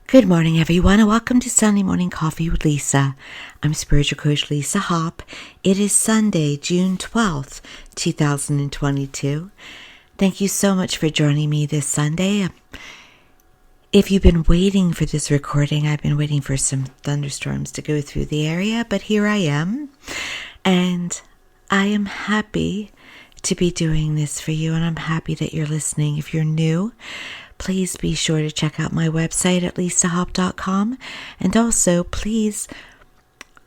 Good morning, everyone, and welcome to Sunday Morning Coffee with Lisa. I'm Spiritual Coach Lisa Hopp. It is Sunday, June 12th, 2022. Thank you so much for joining me this Sunday. If you've been waiting for this recording, I've been waiting for some thunderstorms to go through the area, but here I am, and I am happy to be doing this for you, and I'm happy that you're listening. If you're new, please be sure to check out my website at lisahopp.com, and also please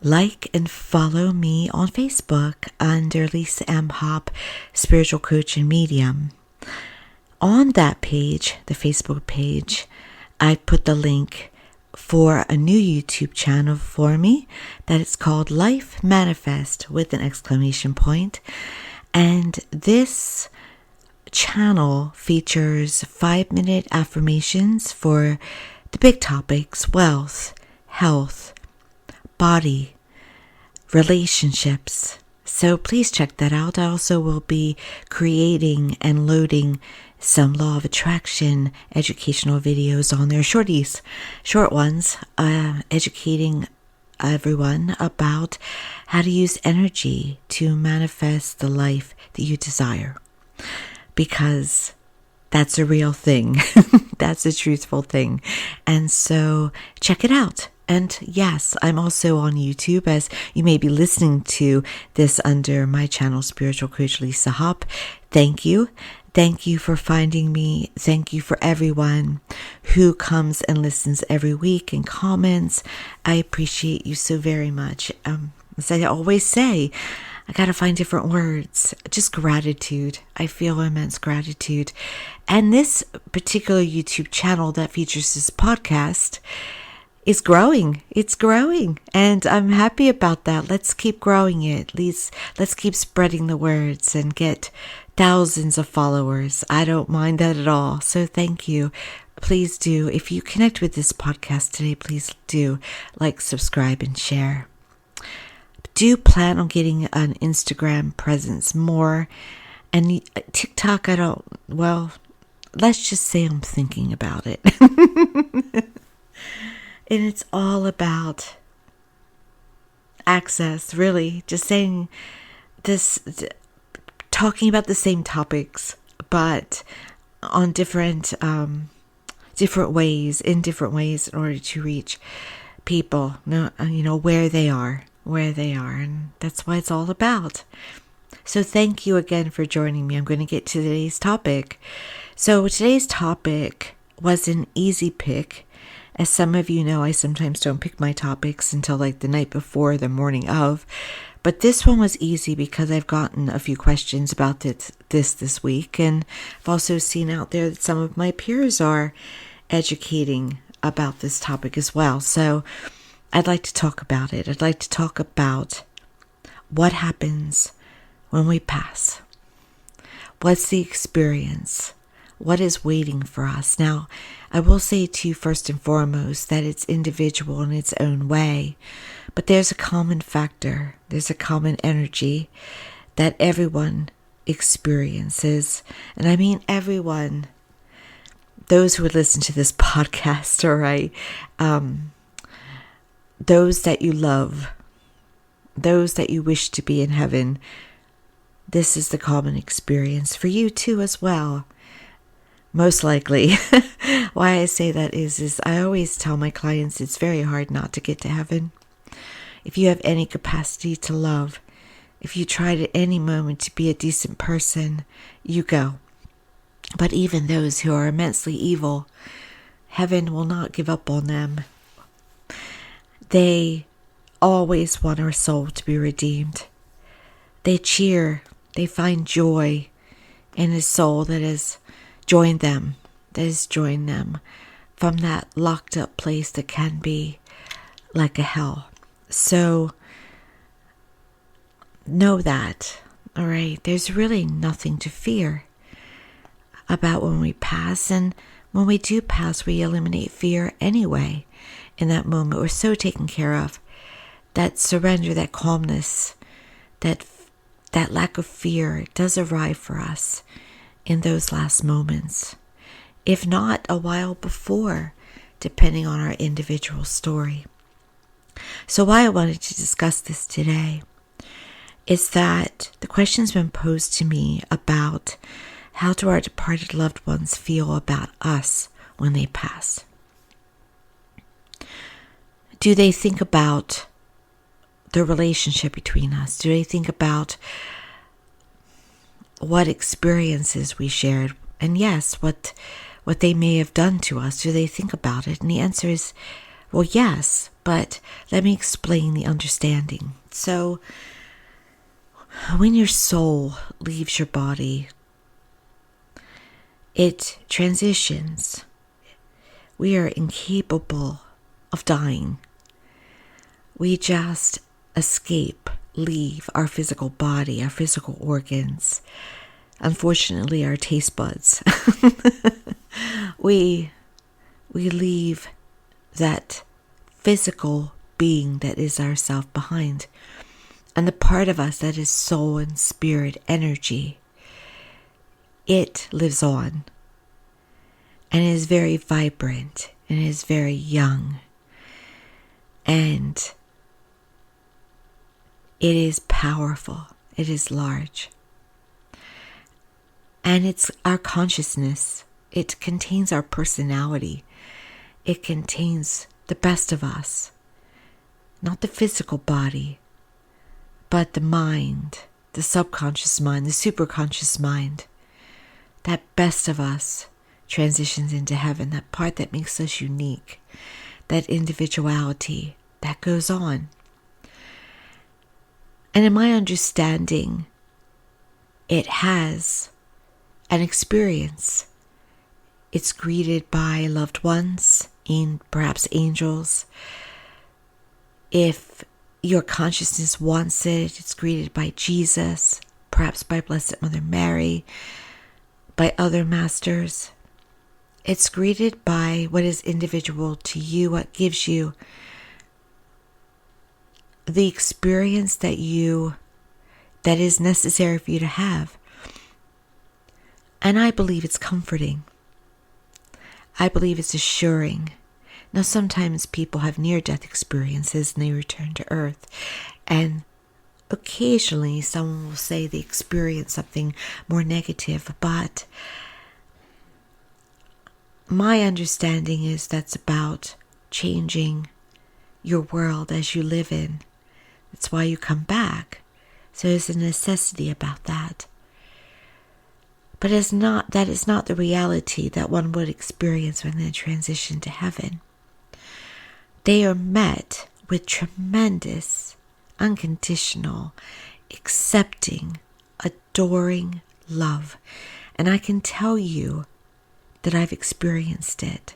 like and follow me on Facebook under Lisa M. Hopp, Spiritual Coach and Medium. On that page, the Facebook page, I put the link for a new YouTube channel for me that is called Life Manifest with an exclamation point. And this channel features 5-minute affirmations for the big topics: wealth, health, body, relationships. So please check that out. I also will be creating and loading some law of attraction educational videos on there, short ones, educating everyone about how to use energy to manifest the life that you desire. Because that's a real thing. That's a truthful thing. And so check it out. And yes, I'm also on YouTube, as you may be listening to this under my channel, Spiritual Coach Lisa Hopp. Thank you. Thank you for finding me. Thank you for everyone who comes and listens every week and comments. I appreciate you so very much. As I always say, I gotta find different words. Just gratitude. I feel immense gratitude. And this particular YouTube channel that features this podcast is growing. It's growing. And I'm happy about that. Let's keep growing it. Let's keep spreading the words and get thousands of followers. I don't mind that at all. So thank you. Please do. If you connect with this podcast today, please do like, subscribe, and share. Do plan on getting an Instagram presence more, and TikTok, let's just say I'm thinking about it. And it's all about access, really, just saying this, talking about the same topics, but on different ways in order to reach people, where they are, and that's what it's all about. So thank you again for joining me. I'm going to get to today's topic. So today's topic was an easy pick. As some of you know, I sometimes don't pick my topics until like the night before, the morning of. But this one was easy because I've gotten a few questions about this week. And I've also seen out there that some of my peers are educating about this topic as well. So I'd like to talk about it. I'd like to talk about what happens when we pass. What's the experience? What is waiting for us? Now, I will say to you first and foremost that it's individual in its own way, but there's a common factor. There's a common energy that everyone experiences. And I mean everyone. Those who would listen to this podcast, all right? Those that you love, those that you wish to be in heaven, this is the common experience for you too as well. Most likely. Why I say that is I always tell my clients it's very hard not to get to heaven. If you have any capacity to love, if you tried at any moment to be a decent person, you go. But even those who are immensely evil, heaven will not give up on them. They always want our soul to be redeemed. They cheer, they find joy in a soul that has joined them, from that locked up place that can be like a hell. So know that, all right? There's really nothing to fear about when we pass. And when we do pass, we eliminate fear anyway. In that moment, we're so taken care of. That surrender, that calmness, that lack of fear does arrive for us in those last moments. If not a while before, depending on our individual story. So why I wanted to discuss this today is that the question's been posed to me about how do our departed loved ones feel about us when they pass? Do they think about the relationship between us? Do they think about what experiences we shared? And yes, what they may have done to us? Do they think about it? And the answer is, well, yes, but let me explain the understanding. So, when your soul leaves your body, it transitions. We are incapable of dying. We just escape, leave our physical body, our physical organs. Unfortunately, our taste buds. we leave that physical being that is ourself behind. And the part of us that is soul and spirit energy, it lives on and is very vibrant and is very young. And it is powerful. It is large. And it's our consciousness. It contains our personality. It contains the best of us. Not the physical body, but the mind, the subconscious mind, the superconscious mind. That best of us transitions into heaven, that part that makes us unique, that individuality that goes on. And in my understanding, it has an experience. It's greeted by loved ones, and perhaps angels. If your consciousness wants it, it's greeted by Jesus, perhaps by Blessed Mother Mary, by other masters. It's greeted by what is individual to you, what gives you the experience that is necessary for you to have. And I believe it's comforting. I believe it's assuring. Now, sometimes people have near-death experiences and they return to earth. And occasionally someone will say they experience something more negative. But my understanding is that's about changing your world as you live in. That's why you come back. So there's a necessity about that. But that is not the reality that one would experience when they transition to heaven. They are met with tremendous, unconditional, accepting, adoring love. And I can tell you that I've experienced it.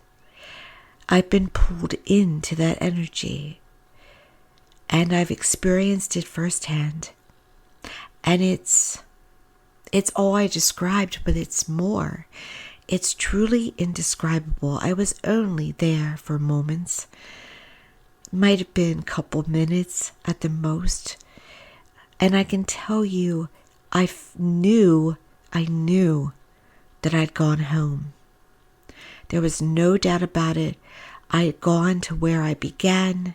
I've been pulled into that energy. And I've experienced it firsthand. And it's all I described, but it's more. It's truly indescribable. I was only there for moments. Might have been a couple minutes at the most. And I can tell you, I knew that I'd gone home. There was no doubt about it. I had gone to where I began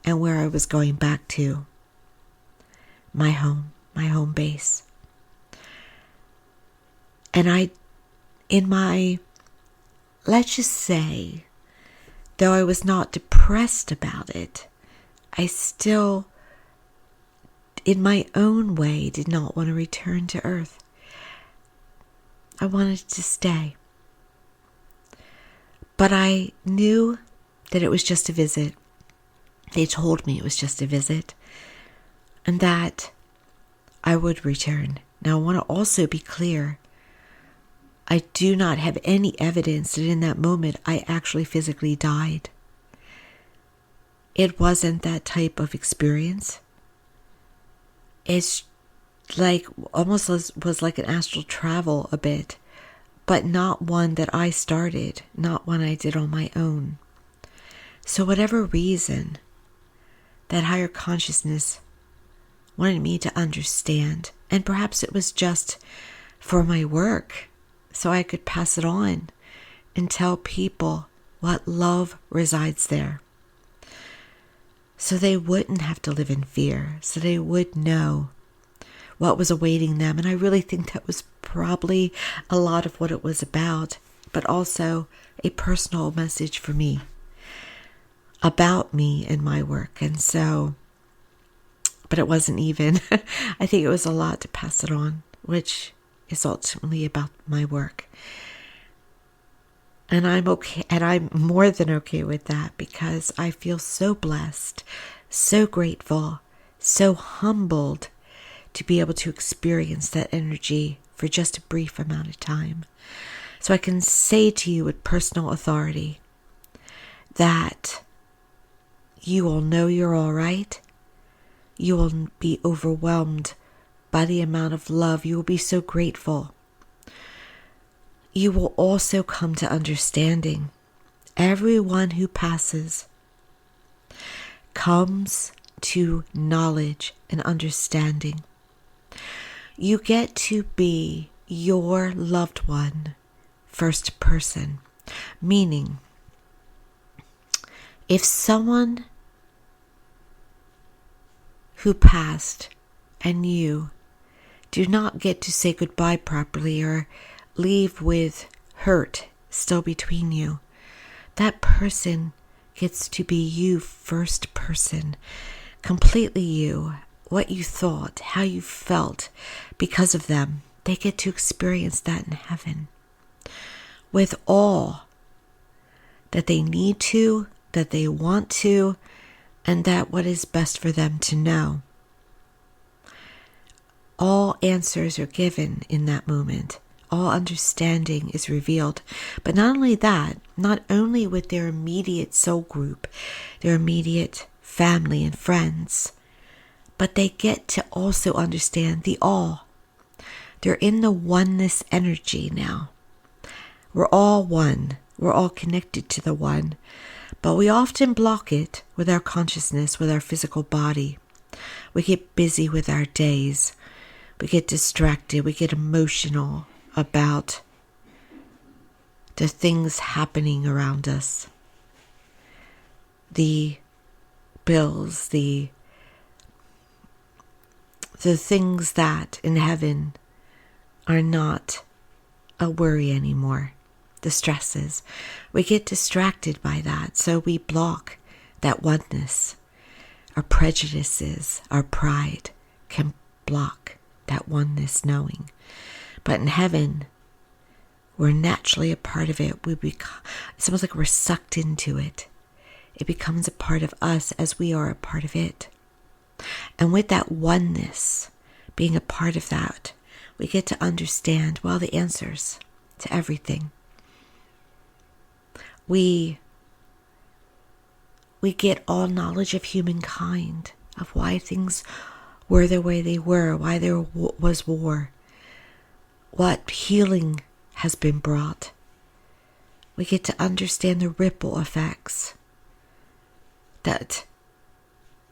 and where I was going back to. My home base. And let's just say, though I was not depressed about it, I still, in my own way, did not want to return to earth. I wanted to stay. But I knew that it was just a visit. They told me it was just a visit and that I would return. Now, I want to also be clear. I do not have any evidence that in that moment I actually physically died. It wasn't that type of experience. It's like almost was like an astral travel a bit, but not one that I started, not one I did on my own. So whatever reason that higher consciousness wanted me to understand, and perhaps it was just for my work, so I could pass it on and tell people what love resides there. So they wouldn't have to live in fear, so they would know what was awaiting them. And I really think that was probably a lot of what it was about, but also a personal message for me, about me and my work. And so, but it wasn't even, I think it was a lot to pass it on, which is ultimately about my work. And I'm okay, and I'm more than okay with that, because I feel so blessed, so grateful, so humbled to be able to experience that energy for just a brief amount of time. So I can say to you with personal authority that you will know you're all right. You will be overwhelmed by the amount of love. You will be so grateful. You will also come to understanding. Everyone who passes comes to knowledge and understanding. You get to be your loved one first person, meaning if someone who passed and you do not get to say goodbye properly or leave with hurt still between you, that person gets to be you first person, completely you, what you thought, how you felt because of them. They get to experience that in heaven with all that they need to, that they want to, and that what is best for them to know. All answers are given in that moment. All understanding is revealed. But not only that, not only with their immediate soul group, their immediate family and friends, but they get to also understand the all. They're in the oneness energy now. We're all one. We're all connected to the one. But we often block it with our consciousness, with our physical body. We get busy with our days. We get distracted. We get emotional about the things happening around us. The bills, the things that in heaven are not a worry anymore. The stresses. We get distracted by that, so we block that oneness. Our prejudices, our pride can block that oneness knowing. But in heaven, we're naturally a part of it. It's almost like we're sucked into it. It becomes a part of us as we are a part of it. And with that oneness, being a part of that, we get to understand, well, the answers to everything. We get all knowledge of humankind, of why things were the way they were, why there was war, what healing has been brought. We get to understand the ripple effects, that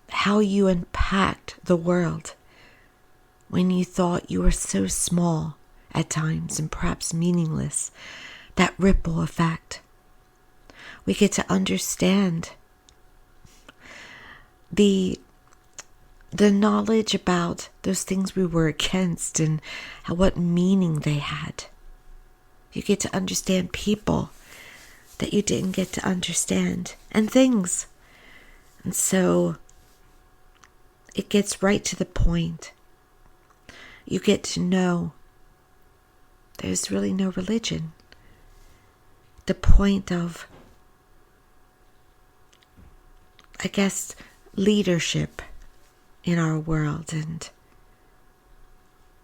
how you impact the world when you thought you were so small at times and perhaps meaningless, that ripple effect. We get to understand the knowledge about those things we were against and what meaning they had. You get to understand people that you didn't get to understand, and things. And so it gets right to the point. You get to know there's really no religion. The point of, I guess, leadership in our world, and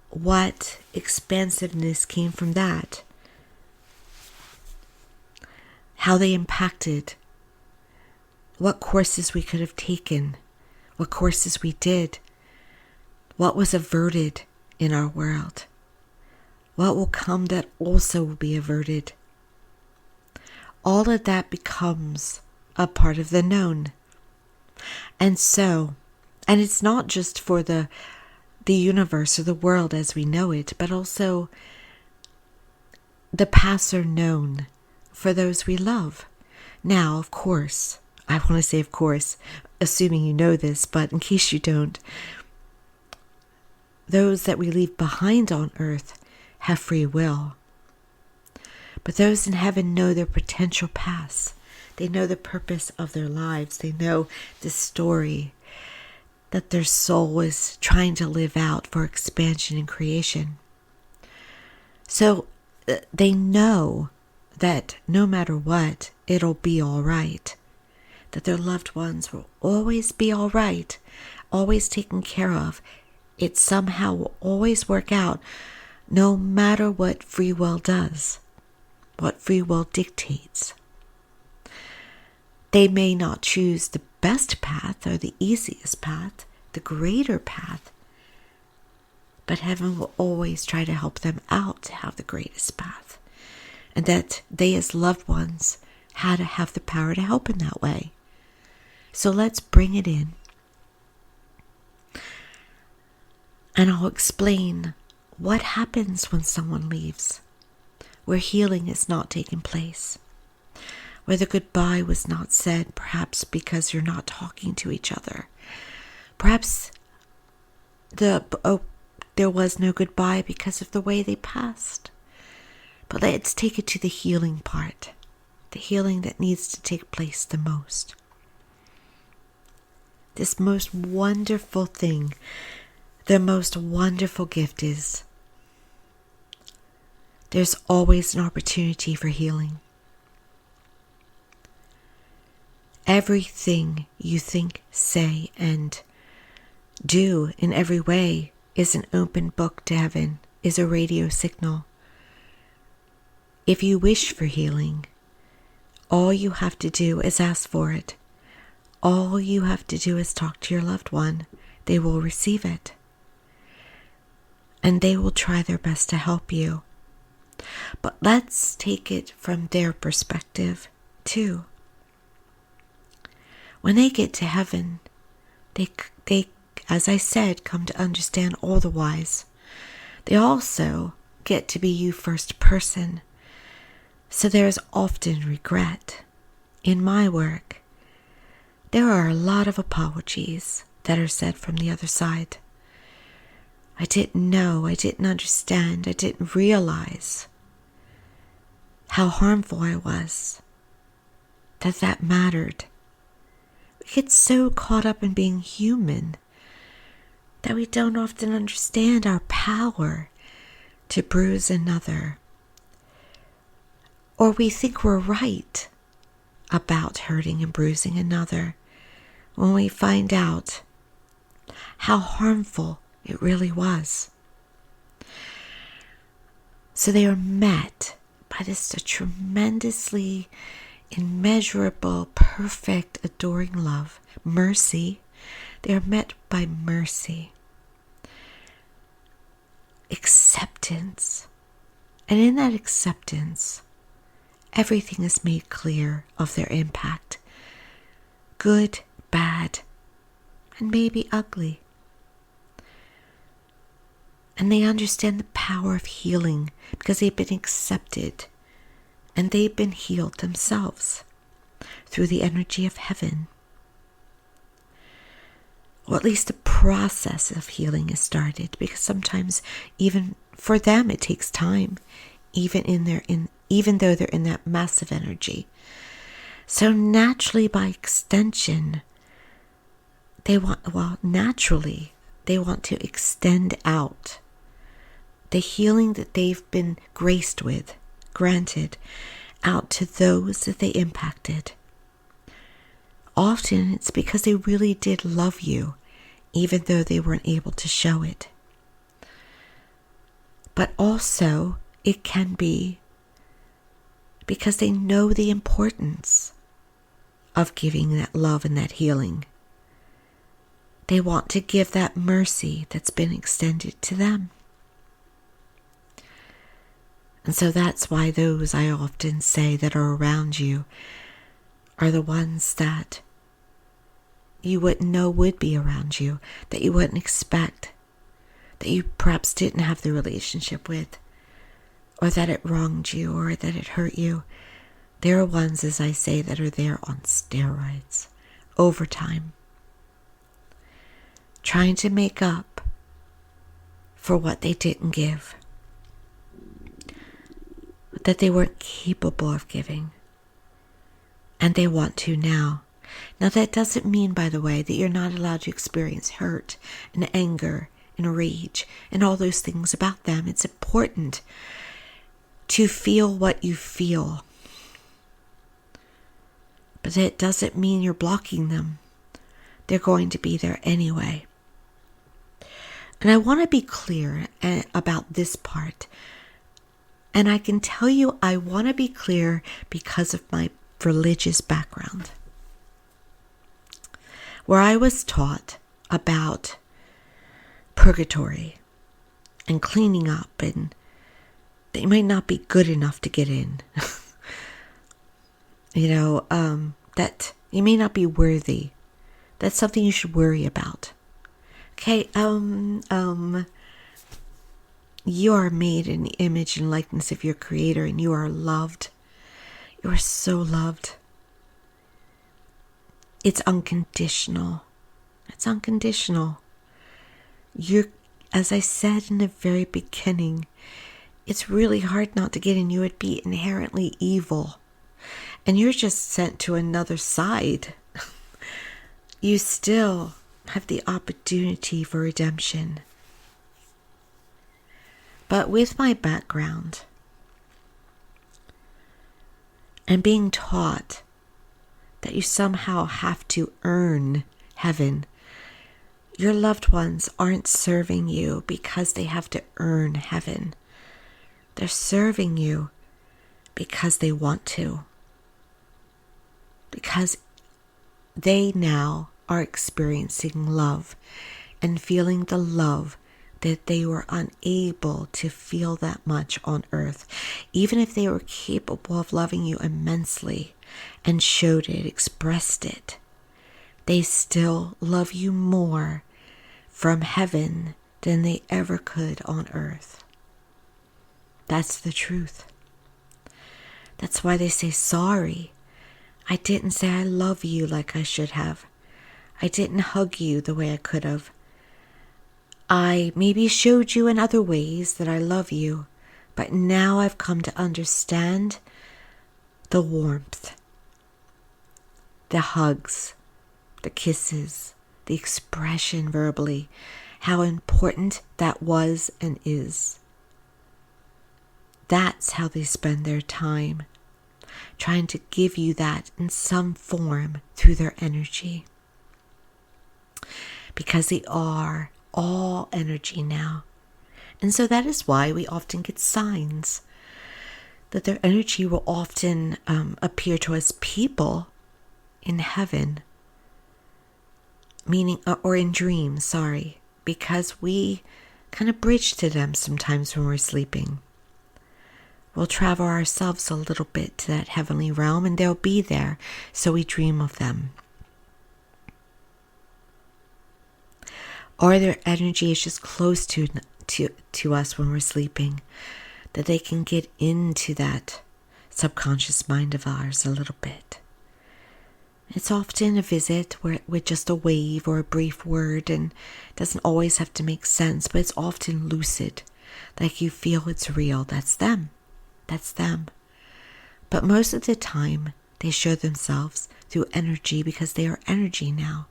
what expansiveness came from that. How they impacted, what courses we could have taken, what courses we did, what was averted in our world, what will come that also will be averted. All of that becomes a part of the known. And it's not just for the universe or the world as we know it, but also the paths are known for those we love. Now, of course, I want to say of course, assuming you know this, but in case you don't, those that we leave behind on earth have free will. But those in heaven know their potential paths. They know the purpose of their lives. They know the story that their soul is trying to live out for expansion and creation. So they know that no matter what, it'll be all right. That their loved ones will always be all right, always taken care of. It somehow will always work out, no matter what free will does, what free will dictates. They may not choose the best path or the easiest path, the greater path, but heaven will always try to help them out to have the greatest path, and that they as loved ones had to have the power to help in that way. So let's bring it in. And I'll explain what happens when someone leaves, where healing is not taking place, where the goodbye was not said, perhaps because you're not talking to each other. Perhaps there was no goodbye because of the way they passed. But let's take it to the healing part, the healing that needs to take place the most. This most wonderful thing, the most wonderful gift is there's always an opportunity for healing. Everything you think, say, and do in every way is an open book to heaven, is a radio signal. If you wish for healing, all you have to do is ask for it. All you have to do is talk to your loved one. They will receive it. And they will try their best to help you. But let's take it from their perspective, too. When they get to heaven, they, as I said, come to understand all the whys. They also get to be you first person. So there is often regret. In my work, there are a lot of apologies that are said from the other side. I didn't know, I didn't understand, I didn't realize how harmful I was, that mattered. We get so caught up in being human that we don't often understand our power to bruise another. Or we think we're right about hurting and bruising another when we find out how harmful it really was. So they are met by this tremendously immeasurable, perfect, adoring love, mercy. They are met by mercy, acceptance. And in that acceptance, everything is made clear of their impact. Good, bad, and maybe ugly. And they understand the power of healing because they've been accepted and they've been healed themselves through the energy of heaven. Or at least the process of healing is started, because sometimes even for them it takes time, even though they're in that massive energy. So naturally, by extension, they want to extend out the healing that they've been graced with, granted, out to those that they impacted. Often it's because they really did love you, even though they weren't able to show it. But also, it can be because they know the importance of giving that love and that healing. They want to give that mercy that's been extended to them. And so that's why those, I often say, that are around you are the ones that you wouldn't know would be around you, that you wouldn't expect, that you perhaps didn't have the relationship with, or that it wronged you, or that it hurt you. There are ones, as I say, that are there on steroids, overtime, trying to make up for what they didn't give, that they weren't capable of giving, and they want to now. Now, that doesn't mean, by the way, that you're not allowed to experience hurt and anger and rage and all those things about them. It's important to feel what you feel. But it doesn't mean you're blocking them. They're going to be there anyway. And I want to be clear about this part. And I can tell you I want to be clear because of my religious background, where I was taught about purgatory and cleaning up, and that you might not be good enough to get in. That you may not be worthy. That's something you should worry about. Okay, you are made in the image and likeness of your Creator, and you are loved. You are so loved. It's unconditional. It's unconditional. As I said in the very beginning, it's really hard not to get in. You would be inherently evil. And you're just sent to another side. You still have the opportunity for redemption. But with my background and being taught that you somehow have to earn heaven, your loved ones aren't serving you because they have to earn heaven. They're serving you because they want to. Because they now are experiencing love and feeling the love that they were unable to feel that much on earth. Even if they were capable of loving you immensely and showed it, expressed it, they still love you more from heaven than they ever could on earth. That's the truth. That's why they say sorry. I didn't say I love you like I should have. I didn't hug you the way I could have. I maybe showed you in other ways that I love you, but now I've come to understand the warmth, the hugs, the kisses, the expression verbally, how important that was and is. That's how they spend their time, trying to give you that in some form through their energy. Because they are all energy now. And so that is why we often get signs that their energy will often appear to us people in heaven, meaning, or in dreams, because we kind of bridge to them sometimes when we're sleeping. We'll travel ourselves a little bit to that heavenly realm, and they'll be there, so we dream of them. Or their energy is just close to us when we're sleeping, that they can get into that subconscious mind of ours a little bit. It's often a visit with just a wave or a brief word, and doesn't always have to make sense, but it's often lucid, like you feel it's real. That's them. That's them. But most of the time, they show themselves through energy because they are energy now.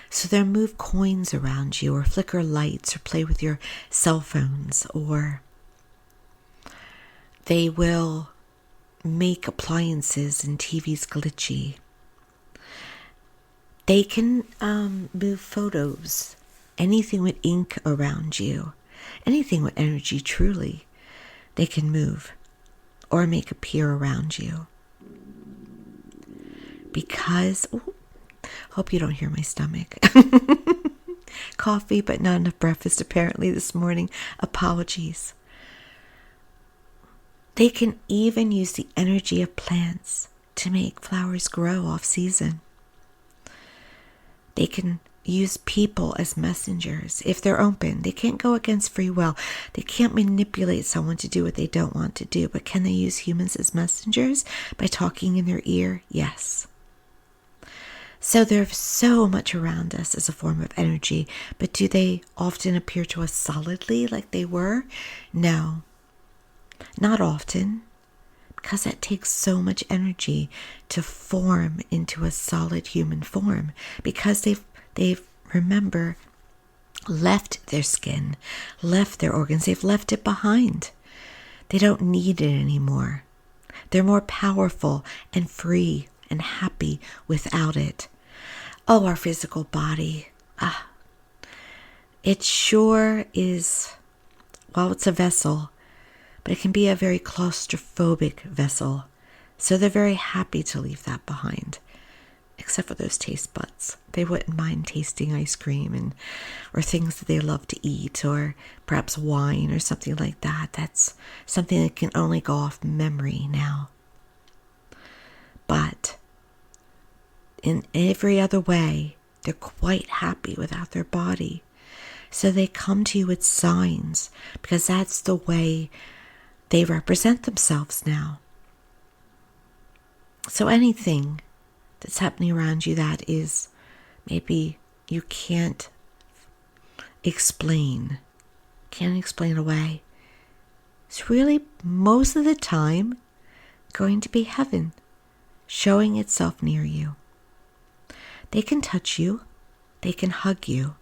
So they'll move coins around you, or flicker lights, or play with your cell phones, or they will make appliances and TVs glitchy. They can move photos, anything with ink around you, anything with energy truly, they can move or make appear around you. Because, hope you don't hear my stomach. Coffee, but not enough breakfast apparently this morning. Apologies. They can even use the energy of plants to make flowers grow off season. They can use people as messengers if they're open. They can't go against free will. They can't manipulate someone to do what they don't want to do. But can they use humans as messengers by talking in their ear? Yes. So there's so much around us as a form of energy, but do they often appear to us solidly like they were? No, not often, because that takes so much energy to form into a solid human form, because they've remember, left their skin, left their organs, they've left it behind. They don't need it anymore. They're more powerful and free and happy without it. Oh, our physical body. It sure is, well, it's a vessel, but it can be a very claustrophobic vessel. So they're very happy to leave that behind, except for those taste buds. They wouldn't mind tasting ice cream or things that they love to eat, or perhaps wine or something like that. That's something that can only go off memory now. But in every other way, they're quite happy without their body. So they come to you with signs, because that's the way they represent themselves now. So anything that's happening around you that is maybe you can't explain away, it's really most of the time going to be heaven showing itself near you. They can touch you, they can hug you,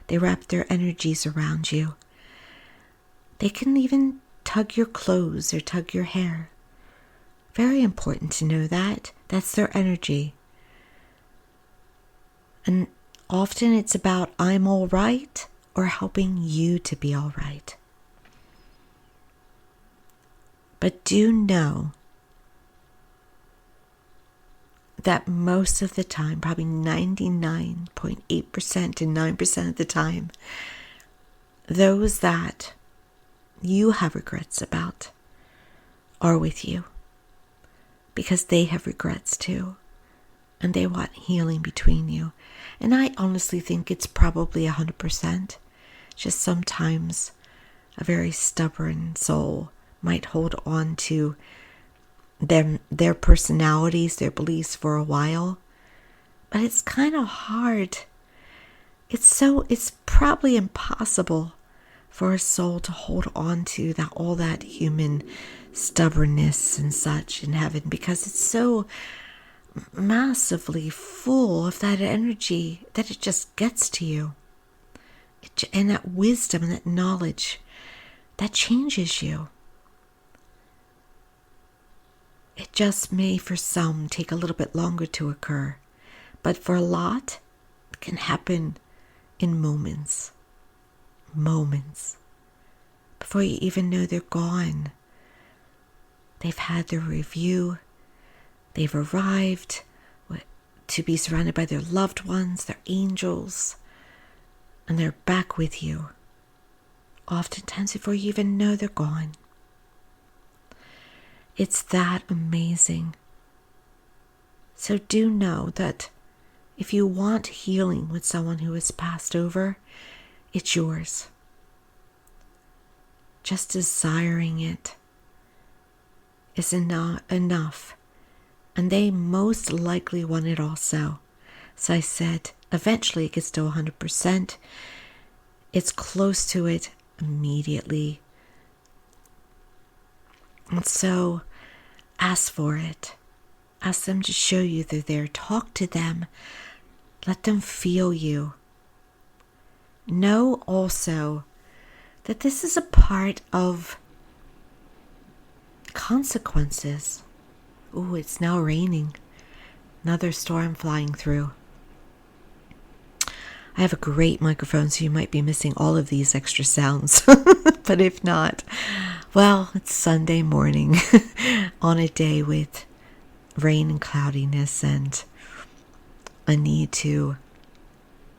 they wrap their energies around you. They can even tug your clothes or tug your hair. Very important to know that. That's their energy. And often it's about I'm all right or helping you to be all right. But do know that most of the time, probably 99.8% to 9% of the time, those that you have regrets about are with you, because they have regrets too, and they want healing between you. And I honestly think it's probably 100%. Just sometimes a very stubborn soul might hold on to their personalities, their beliefs for a while. But it's kind of hard. It's probably impossible for a soul to hold on to all that human stubbornness and such in heaven, because it's so massively full of that energy that it just gets to you. And that wisdom and that knowledge that changes you. It just may, for some, take a little bit longer to occur. But for a lot, it can happen in moments. Moments. Before you even know they're gone. They've had their review. They've arrived to be surrounded by their loved ones, their angels. And they're back with you. Oftentimes before you even know they're gone. It's that amazing. So do know that if you want healing with someone who has passed over, it's yours. Just desiring it is enough. And they most likely want it also. So I said, eventually it gets to 100%. It's close to it immediately. And so ask for it. Ask them to show you they're there. Talk to them. Let them feel you. Know also that this is a part of consequences. Ooh, it's now raining. Another storm flying through. I have a great microphone, so you might be missing all of these extra sounds. But if not, well, it's Sunday morning on a day with rain and cloudiness, and a need to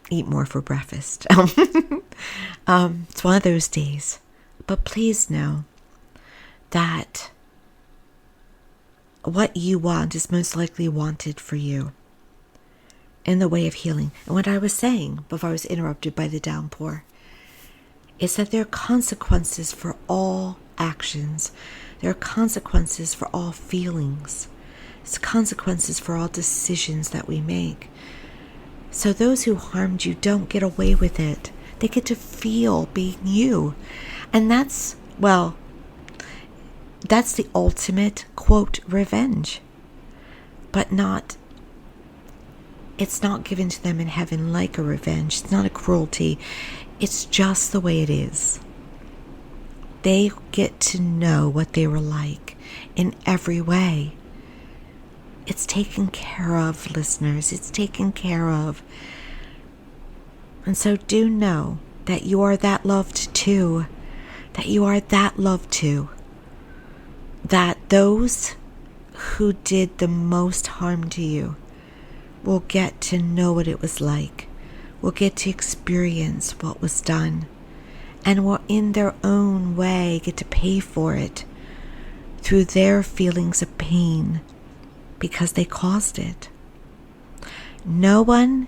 eat more for breakfast. It's one of those days. But please know that what you want is most likely wanted for you. in the way of healing. And what I was saying before I was interrupted by the downpour is that there are consequences for all actions. There are consequences for all feelings. There's consequences for all decisions that we make. So those who harmed you don't get away with it. They get to feel being you. And that's the ultimate, quote, revenge. But it's not given to them in heaven like a revenge. It's not a cruelty. It's just the way it is. They get to know what they were like in every way. It's taken care of, listeners. It's taken care of. And so do know that you are that loved too. That you are that loved too. That those who did the most harm to you will get to know what it was like. Will get to experience what was done. And will in their own way get to pay for it through their feelings of pain because they caused it. No one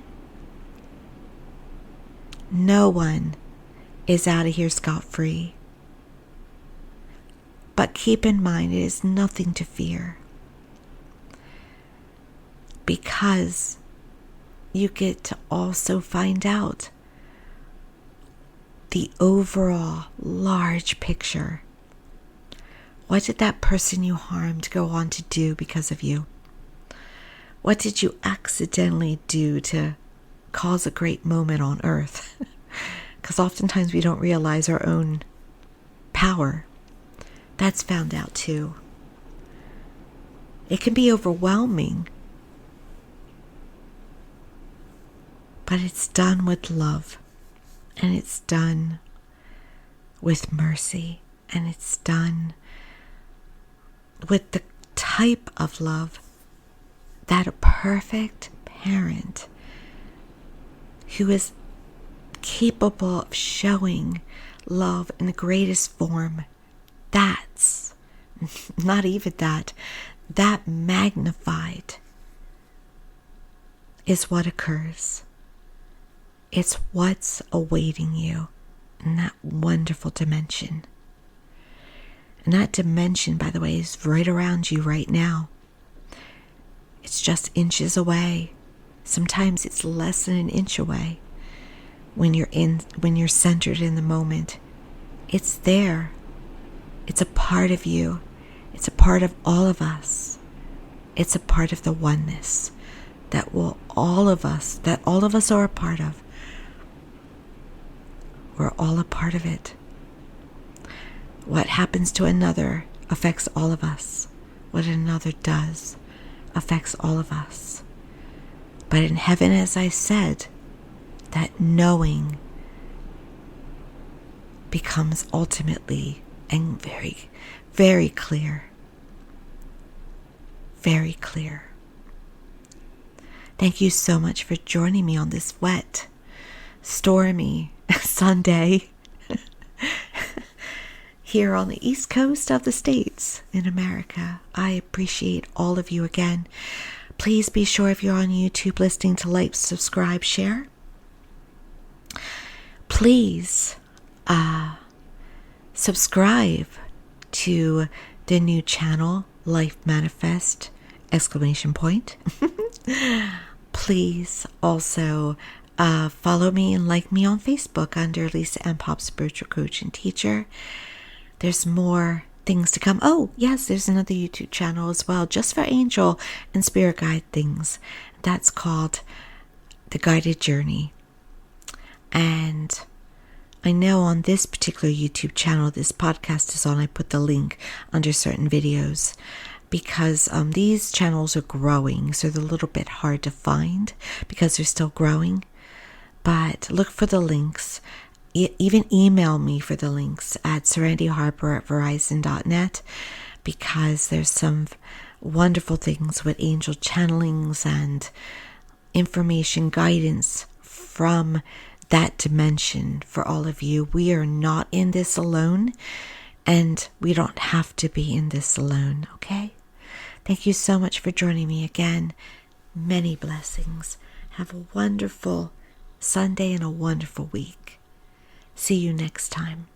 is out of here scot-free. But keep in mind, it is nothing to fear. Because you get to also find out the overall large picture. What did that person you harmed go on to do because of you? What did you accidentally do to cause a great moment on earth? Because oftentimes we don't realize our own power. That's found out too. It can be overwhelming, but it's done with love, and it's done with mercy, and it's done with the type of love that a perfect parent who is capable of showing love in the greatest form, that's not even that magnified is what occurs. It's what's awaiting you in that wonderful dimension. And that dimension, by the way, is right around you right now. It's just inches away. Sometimes it's less than an inch away. When you're centered in the moment, it's there. It's a part of you. It's a part of all of us. It's a part of the oneness that all of us are a part of. We're all a part of it. What happens to another affects all of us. What another does affects all of us. But in heaven, as I said, that knowing becomes ultimately and very, very clear. Very clear. Thank you so much for joining me on this wet, stormy Sunday here on the East Coast of the States in America. I appreciate all of you again. Please be sure, if you're on YouTube listening, to like, subscribe, share. Please subscribe to the new channel, Life Manifest, ! Please also follow me and like me on Facebook under Lisa M. Pop Spiritual Coach and Teacher. There's more things to come. Oh, yes, there's another YouTube channel as well, just for angel and spirit guide things. That's called The Guided Journey. And I know on this particular YouTube channel this podcast is on, I put the link under certain videos because these channels are growing, so they're a little bit hard to find because they're still growing. But look for the links. Even email me for the links at serendityharper@verizon.net, because there's some wonderful things with angel channelings and information guidance from that dimension for all of you. We are not in this alone, and we don't have to be in this alone, okay? Thank you so much for joining me again. Many blessings. Have a wonderful Sunday and a wonderful week. See you next time.